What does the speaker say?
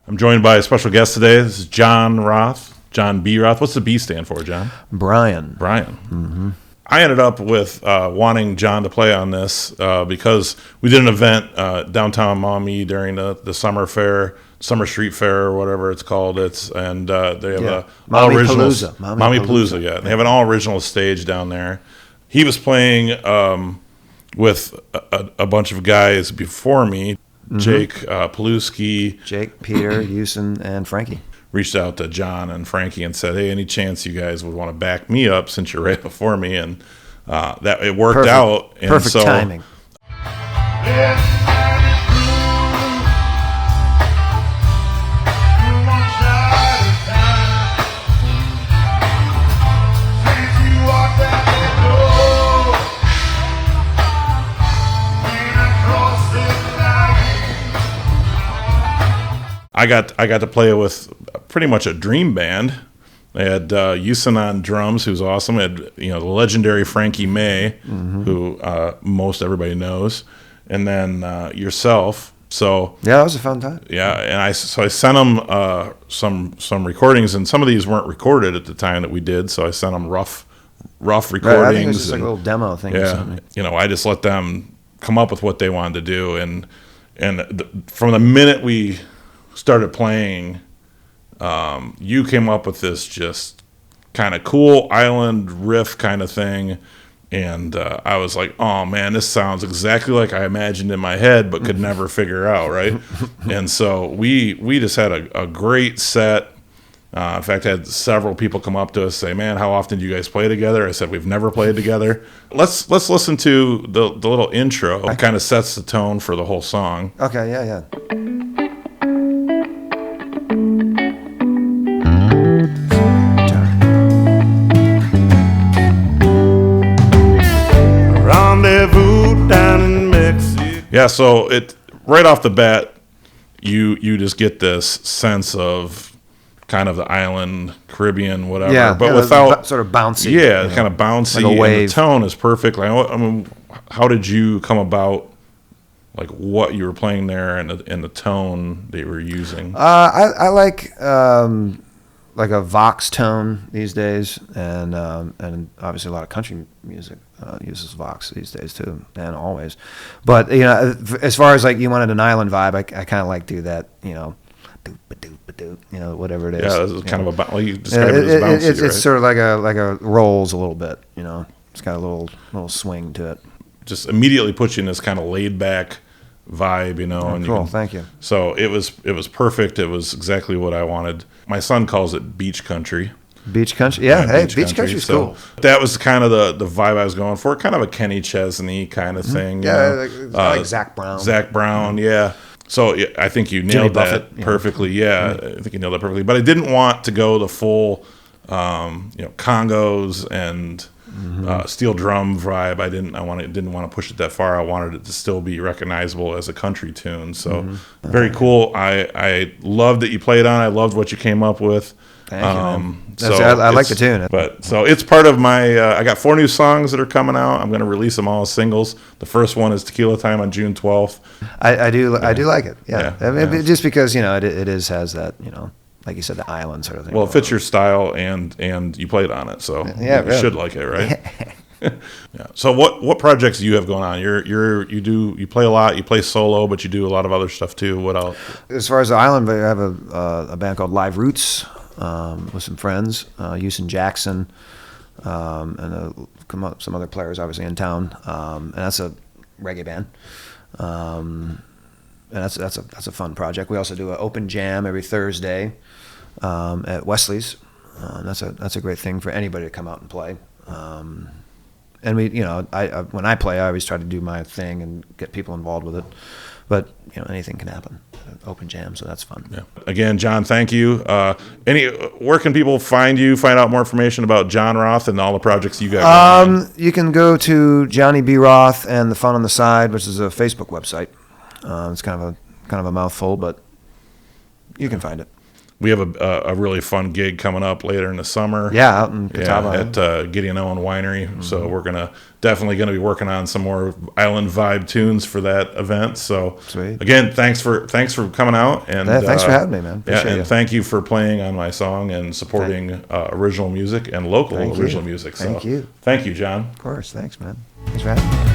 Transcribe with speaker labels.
Speaker 1: I'm joined by a special guest today. This is Jon Roth, John B. Roth. What's the B stand for, John?
Speaker 2: Brian.
Speaker 1: Mm-hmm. I ended up with wanting John to play on this because we did an event downtown Maumee during the summer fair, summer street fair or whatever it's called. They have a all original Maumee Palooza. Yeah, they have an all original stage down there. He was playing with a bunch of guys before me. Jake Paluski,
Speaker 2: Jake, Peter, Houston, and Frankie.
Speaker 1: Reached out to John and Frankie and said, "Hey, any chance you guys would want to back me up since you're right before me?" And that it worked out. And
Speaker 2: Perfect timing.
Speaker 1: I got to play with pretty much a dream band. They had Houston on drums, who's awesome. They had the legendary Frankie May, who most everybody knows, and then yourself. So
Speaker 2: yeah, that was a fun time.
Speaker 1: Yeah, and I sent them some recordings, and some of these weren't recorded at the time that we did. So I sent them rough recordings.
Speaker 2: Right, I think it was just like a little demo thing.
Speaker 1: Yeah,
Speaker 2: or something.
Speaker 1: I just let them come up with what they wanted to do, and from the minute we started playing, you came up with this just kind of cool island riff kind of thing, and I was like, oh man, this sounds exactly like I imagined in my head but could never figure out, right? And so we just had a great set. In fact, I had several people come up to us say, man, how often do you guys play together? I said, we've never played together. Let's listen to the little intro. It kind of sets the tone for the whole song.
Speaker 2: Okay, yeah.
Speaker 3: Down in Mexico.
Speaker 1: Yeah, so it right off the bat, you just get this sense of kind of the island, Caribbean, whatever.
Speaker 2: Yeah,
Speaker 1: but without
Speaker 2: sort of bouncy.
Speaker 1: Yeah, kind of bouncy.
Speaker 2: Like a wave.
Speaker 1: And the tone is perfect. Like, I mean, how did you come about? Like what you were playing there and the tone that you were using?
Speaker 2: I like a Vox tone these days, and obviously a lot of country music uses Vox these days too, and always. But as far as like you wanted an island vibe, I kind of like do that, whatever it is.
Speaker 1: Yeah, it's kind of a you described it as bouncy,
Speaker 2: it's
Speaker 1: right?
Speaker 2: sort of like a rolls a little bit, It's got a little swing to it.
Speaker 1: Just immediately puts you in this kind of laid back vibe,
Speaker 2: Oh,
Speaker 1: and
Speaker 2: cool, thank you.
Speaker 1: So it was perfect. It was exactly what I wanted. My son calls it beach country.
Speaker 2: Beach country, yeah. Hey, beach country's
Speaker 1: so
Speaker 2: cool.
Speaker 1: That was kind of the vibe I was going for. Kind of a Kenny Chesney kind of thing.
Speaker 2: Yeah, like Zach Brown.
Speaker 1: Zach Brown, yeah. So I think you nailed that perfectly. Yeah, I think you nailed that perfectly. But I didn't want to go the full, congos and steel drum vibe. I didn't want to push it that far. I wanted it to still be recognizable as a country tune. So very cool. I loved that you played on. I loved what you came up with.
Speaker 2: Thank you, man. I like the tune.
Speaker 1: But so it's part of my. I got 4 new songs that are coming out. I'm going to release them all as singles. The first one is Tequila Time on June 12th.
Speaker 2: I do like it. Yeah, I mean, just because it has that like you said, the island sort of thing.
Speaker 1: Well, it fits your style, and you played on it, so you should like it, right? Yeah. So what projects do you have going on? You play a lot. You play solo, but you do a lot of other stuff too. What else?
Speaker 2: As far as the island, I have a band called Live Roots with some friends, Houston Jackson, and some other players obviously in town, and that's a reggae band. And that's a fun project. We also do an open jam every Thursday at Wesley's. That's a great thing for anybody to come out and play. And we, when I play, I always try to do my thing and get people involved with it. But anything can happen. Open jam, so that's fun.
Speaker 1: Yeah. Again, John, thank you. Where can people find you? Find out more information about Jon Roth and all the projects you got.
Speaker 2: You can go to Johnny B. Roth and the Fun on the Side, which is a Facebook website. It's kind of a mouthful, but you can find it.
Speaker 1: we have a really fun gig coming up later in the summer.
Speaker 2: Yeah, out in Catawba.
Speaker 1: At Gideon Owen Winery. So we're definitely gonna be working on some more island vibe tunes for that event. So
Speaker 2: Sweet.
Speaker 1: again, thanks for coming out, and
Speaker 2: Thanks for having me, man. Appreciate
Speaker 1: and
Speaker 2: you.
Speaker 1: thank you for playing on my song and supporting original music and local
Speaker 2: Thank
Speaker 1: original
Speaker 2: you.
Speaker 1: music. So
Speaker 2: Thank you.
Speaker 1: thank you, John.
Speaker 2: Of course. Thanks, man. Thanks for having me.